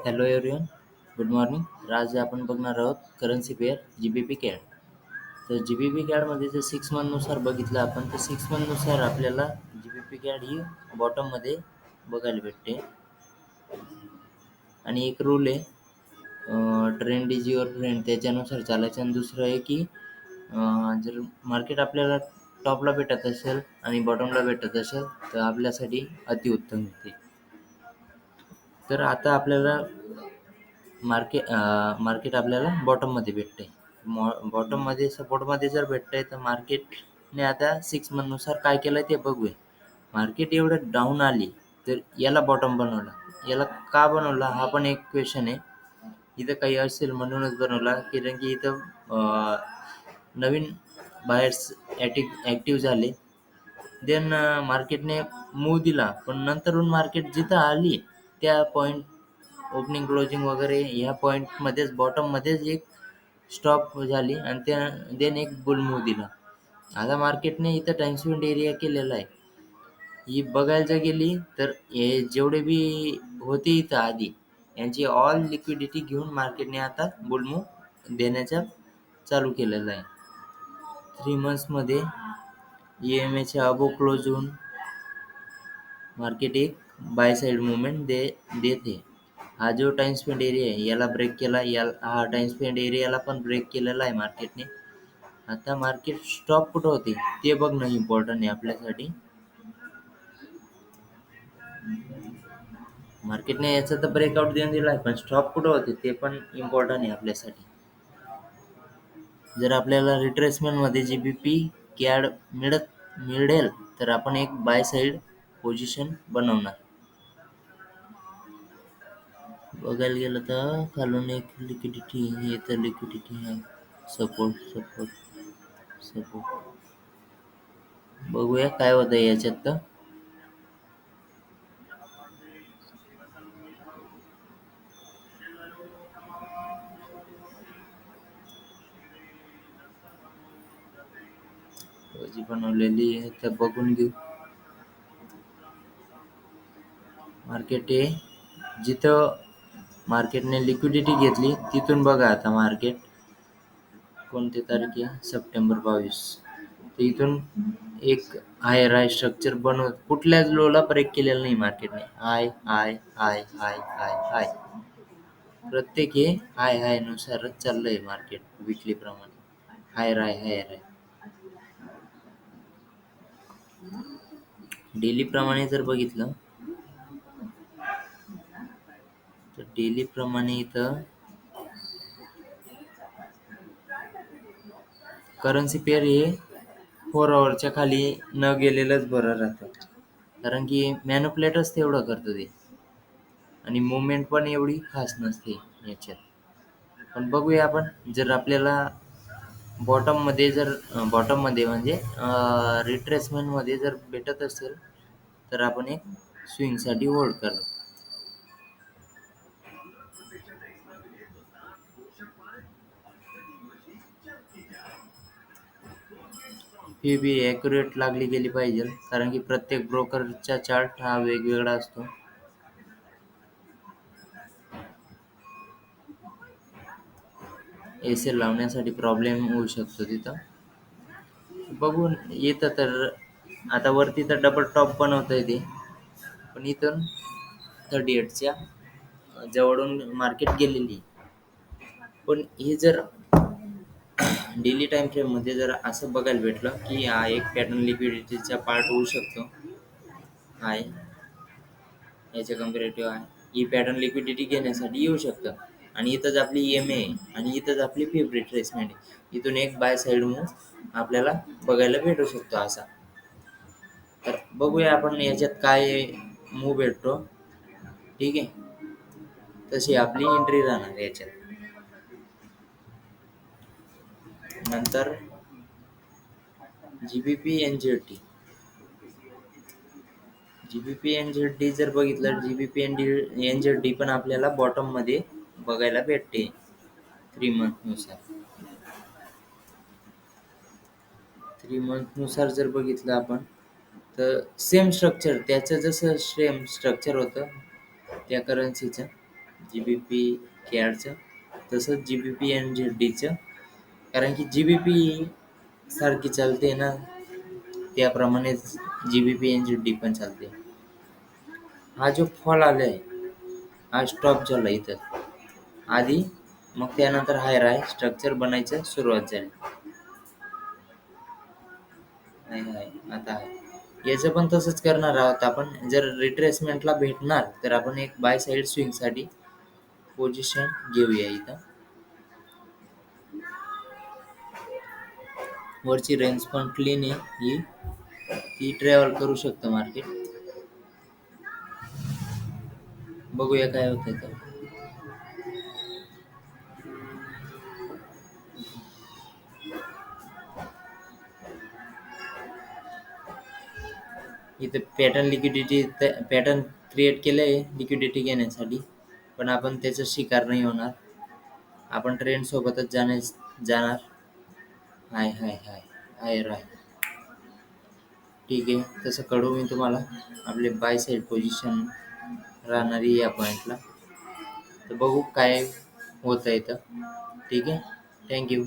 Hello everyone, good morning. तर आज आपण बघणार आहोत करन्सी पेअर जी.बी.पी. कॅड. तर जी.बी.पी. कॅडमध्ये जर 6 मंथनुसार बघितलं आपण तर 6 मंथनुसार आपल्याला जी.बी.पी. कॅड ही बॉटममध्ये बघायला भेटते. आणि एक रूल आहे, ट्रेंड इज युअर फ्रेंड, त्याच्यानुसार चालायचं. आणि दुसरं आहे की जर मार्केट आपल्याला टॉपला भेटत असेल आणि बॉटमला भेटत असेल तर आपल्यासाठी अतिउत्तम होते. तर आता आपल्याला मार्केट आपल्याला बॉटममध्ये भेटते. बॉटममध्ये सपोर्टमध्ये जर भेटतंय तर मार्केटने आता 6 मंथनुसार काय केलं ते बघूया. मार्केट एवढं डाऊन आली तर याला बॉटम बनवला. याला का बनवला हा पण एक क्वेश्चन आहे. इथं काही असेल म्हणूनच बनवला, कारण की इथं नवीन बायर्स ॲक्टिव्ह झाले. देन मार्केटने मूव्ह दिला, पण नंतरून मार्केट जिथं आली त्या पॉईंट ओपनिंग क्लोजिंग वगैरे ह्या पॉईंटमध्येच बॉटममध्येच एक स्टॉप झाली आणि त्या देन एक बुल मूव्ह दिला. आता मार्केटने इथं टाइम स्पेंड एरिया केलेला आहे. ही बघायला जर गेली तर हे जेवढे बी होते इथं आधी यांची ऑल लिक्विडिटी घेऊन मार्केटने आता बुल मूव्ह देण्याचा चालू केलेला आहे. 3 मंथ्समध्ये EMAच्या अबोव क्लोज होऊन मार्केट एक बाय साइड मुवमेंट देते. हा जो टाइम स्पेंड एरिया आहे याला ब्रेक केला, हा टाइम स्पेंड एरियाला पण ब्रेक केलेला आहे मार्केटने. आता मार्केट स्टॉप कुठं होते ते बघणं इम्पॉर्टंट आहे आपल्यासाठी. मार्केटने याचा तर ब्रेकआउट देऊन दिला आहे, पण स्टॉप कुठं होते ते पण इम्पॉर्टंट आहे आपल्यासाठी. जर आपल्याला रिट्रेसमेंटमध्ये जी.बी.पी. कॅड मिळेल तर आपण एक बाय साइड पोझिशन बनवणार. बघायला गेलं तर खालून एक लिक्विडिटी, हे तर लिक्विडिटी आहे. सपोर्ट सपोर्ट सपोर्ट बघूया काय होतं याच्यात. तर जी बनवलेली आहे तर बघून घेऊ. मार्केट आहे जिथं मार्केटने लिक्विडिटी घेतली तिथून बघा. आता मार्केट कोणती तारीख आहे, सप्टेंबर 22. तर इथून एक हाय स्ट्रक्चर बनवत कुठल्याच लोला ब्रेक केलेलं नाही मार्केटने. हाय हाय हाय हाय हाय हाय प्रत्येक हे हाय नुसारच चाललंय मार्केट. विकली प्रमाणे हाय राय. डेली प्रमाणे जर बघितलं तर डेली प्रमाणे इथं करन्सी पेअर हे 4 आवरच्या खाली न गेलेलंच बरं राहतं, कारण की मॅनिप्युलेटच तेवढं करतं ते आणि मुवमेंट पण एवढी खास नसते याच्यात. पण बघूया आपण, जर आपल्याला बॉटममध्ये म्हणजे रिट्रेसमेंटमध्ये जर भेटत असेल तर आपण एक स्विंगसाठी होल्ड करू. फी बी ॲक्युरेट लागली गेली पाहिजे, कारण की प्रत्येक ब्रोकरचा चार्ट हा वेगवेगळा असतो. एस-एल लावण्यासाठी प्रॉब्लेम होऊ शकतो तिथं. बघून येतं तर आता वरती तर डबल टॉप बनवता येते, पण इथून 38च्या जवळून मार्केट गेलेली. पण हे जर डेली टाइम फ्रेममध्ये जर असं बघायला भेटलं की हा एक पॅटर्न लिक्विडिटीचा पार्ट होऊ शकतो, आहे याच्या कम्पॅरेटिव्ह आहे, ही पॅटर्न लिक्विडिटी घेण्यासाठी येऊ शकतं. आणि इथंच आपली EMA आहे आणि इथंच आपली फिब रिट्रेसमेंट आहे. इथून एक बाय साइड मूव्ह आपल्याला बघायला भेटू शकतो असा. तर बघूया आपण याच्यात काय मूव्ह भेटतो. ठीक आहे, तशी आपली एंट्री राहणार याच्यात. नंतर GBP NZD. GBP NZD जर बघितलं, GBP NZD पण आपल्याला बॉटम मध्ये बघायला भेटते 3 मंथनुसार. 3 मंथनुसार जर बघितलं आपण तर सेम स्ट्रक्चर, त्याचं जसं सेम स्ट्रक्चर होतं त्या करन्सीचं GBP कॅडचं, तसंच GBP आणि ZDचं. कारण की GBP सारखी चालते ना, त्याप्रमाणेच GBP आणि ZD पण चालते. हा जो फॉल आलाय, हा स्टॉप झाला इथं आधी, मग त्यानंतर हायर आहे स्ट्रक्चर बनायचं सुरुवात झाली. आहे आता आहे. याचं पण तसंच करणार आहोत आपण. जर रिट्रेसमेंटला भेटणार तर आपण एक बाय साइड स्विंगसाठी पोझिशन घेऊया इथं. वरची रेंज पण क्लीन आहे ही, ती ट्रॅव्हल करू शकतं मार्केट. बघूया काय होतंय तर. इथं पॅटर्न क्रिएट केलंय लिक्विडिटी घेण्यासाठी, पण आपण त्याचा शिकार नाही होणार. आपण ट्रेंड सोबतच जाणार. हाय हाय हाय हाय राय. ठीक आहे, तसं कळवू मी तुम्हाला. आपले बाय साईड पोझिशन राहणारी या पॉईंटला. तर बघू काय होतं इथं. ठीक आहे, थँक्यू.